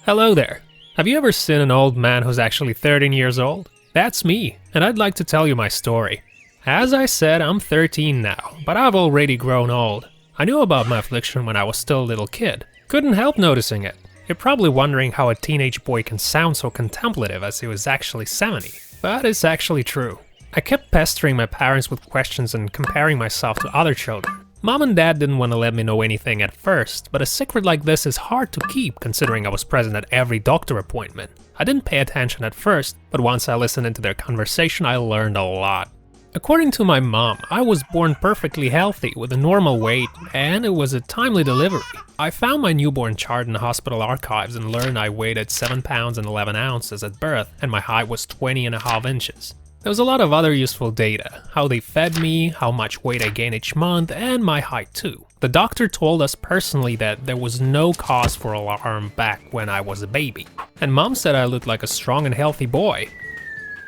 Hello there. Have you ever seen an old man who's actually 13 years old? That's me, and I'd like to tell you my story. As I said, I'm 13 now, but I've already grown old. I knew about my affliction when I was still a little kid. Couldn't help noticing it. You're probably wondering how a teenage boy can sound so contemplative as he was actually 70. But it's actually true. I kept pestering my parents with questions and comparing myself to other children. Mom and Dad didn't want to let me know anything at first, but a secret like this is hard to keep considering I was present at every doctor appointment. I didn't pay attention at first, but once I listened into their conversation, I learned a lot. According to my mom, I was born perfectly healthy with a normal weight, and it was a timely delivery. I found my newborn chart in the hospital archives and learned I weighed at 7 pounds and 11 ounces at birth, and my height was 20.5 inches. There was a lot of other useful data, how they fed me, how much weight I gained each month, and my height too. The doctor told us personally that there was no cause for alarm back when I was a baby, and Mom said I looked like a strong and healthy boy.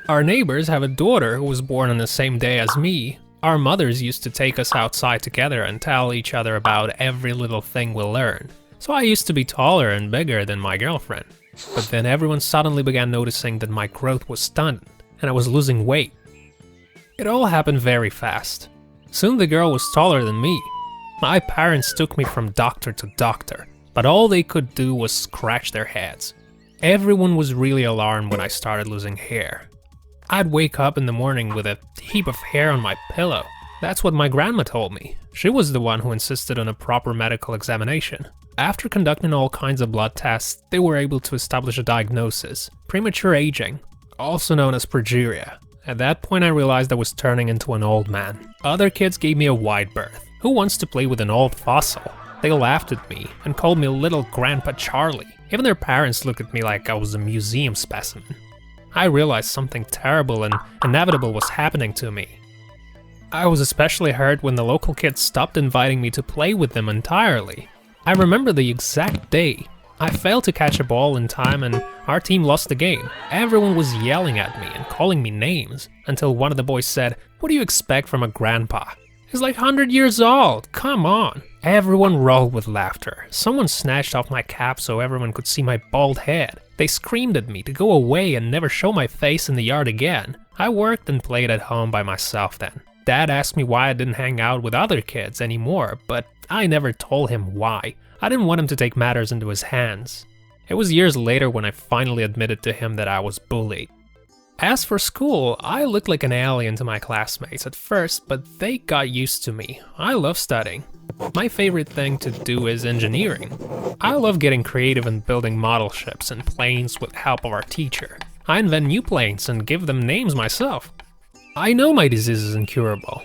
Our neighbors have a daughter who was born on the same day as me. Our mothers used to take us outside together and tell each other about every little thing we learned. So I used to be taller and bigger than my girlfriend. But then everyone suddenly began noticing that my growth was stunted, and I was losing weight. It all happened very fast. Soon the girl was taller than me. My parents took me from doctor to doctor, but all they could do was scratch their heads. Everyone was really alarmed when I started losing hair. I'd wake up in the morning with a heap of hair on my pillow. That's what my grandma told me. She was the one who insisted on a proper medical examination. After conducting all kinds of blood tests, they were able to establish a diagnosis: premature aging, also known as progeria. At that point I realized I was turning into an old man. Other kids gave me a wide berth. Who wants to play with an old fossil? They laughed at me and called me little Grandpa Charlie. Even their parents looked at me like I was a museum specimen. I realized something terrible and inevitable was happening to me. I was especially hurt when the local kids stopped inviting me to play with them entirely. I remember the exact day. I failed to catch a ball in time and our team lost the game. Everyone was yelling at me and calling me names, until one of the boys said, "What do you expect from a grandpa? He's like 100 years old, come on." Everyone rolled with laughter. Someone snatched off my cap so everyone could see my bald head. They screamed at me to go away and never show my face in the yard again. I worked and played at home by myself then. Dad asked me why I didn't hang out with other kids anymore, but I never told him why. I didn't want him to take matters into his hands. It was years later when I finally admitted to him that I was bullied. As for school, I looked like an alien to my classmates at first, but they got used to me. I love studying. My favorite thing to do is engineering. I love getting creative and building model ships and planes with help of our teacher. I invent new planes and give them names myself. I know my disease is incurable.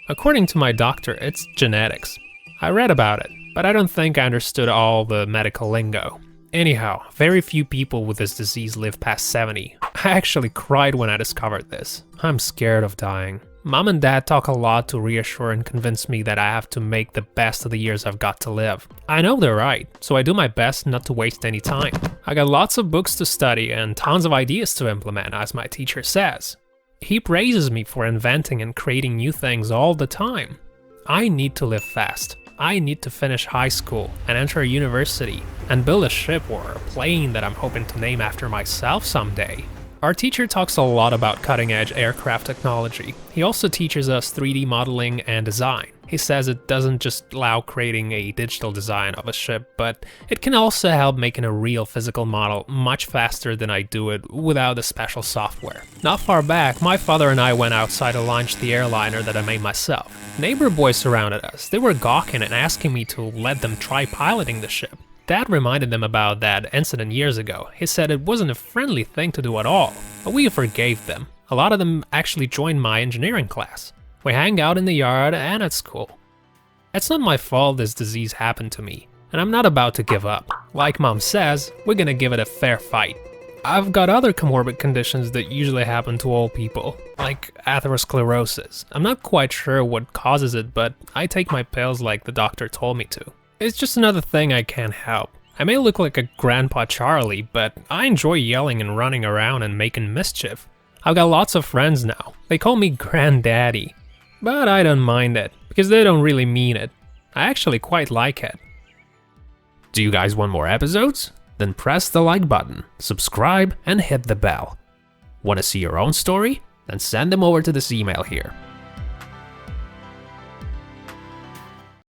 According to my doctor, it's genetics. I read about it, but I don't think I understood all the medical lingo. Anyhow, very few people with this disease live past 70. I actually cried when I discovered this. I'm scared of dying. Mom and Dad talk a lot to reassure and convince me that I have to make the best of the years I've got to live. I know they're right, so I do my best not to waste any time. I got lots of books to study and tons of ideas to implement, as my teacher says. He praises me for inventing and creating new things all the time. I need to live fast. I need to finish high school and enter a university and build a ship or a plane that I'm hoping to name after myself someday. Our teacher talks a lot about cutting-edge aircraft technology. He also teaches us 3D modeling and design. He says it doesn't just allow creating a digital design of a ship, but it can also help making a real physical model much faster than I do it without the special software. Not far back, my father and I went outside to launch the airliner that I made myself. Neighbor boys surrounded us. They were gawking and asking me to let them try piloting the ship. Dad reminded them about that incident years ago. He said it wasn't a friendly thing to do at all, but we forgave them. A lot of them actually joined my engineering class. We hang out in the yard and at school. It's not my fault this disease happened to me, and I'm not about to give up. Like Mom says, we're gonna give it a fair fight. I've got other comorbid conditions that usually happen to old people, like atherosclerosis. I'm not quite sure what causes it, but I take my pills like the doctor told me to. It's just another thing I can't help. I may look like a Grandpa Charlie, but I enjoy yelling and running around and making mischief. I've got lots of friends now. They call me Granddaddy. But I don't mind it, because they don't really mean it. I actually quite like it. Do you guys want more episodes? Then press the like button, subscribe, and hit the bell. Want to see your own story? Then send them over to this email here.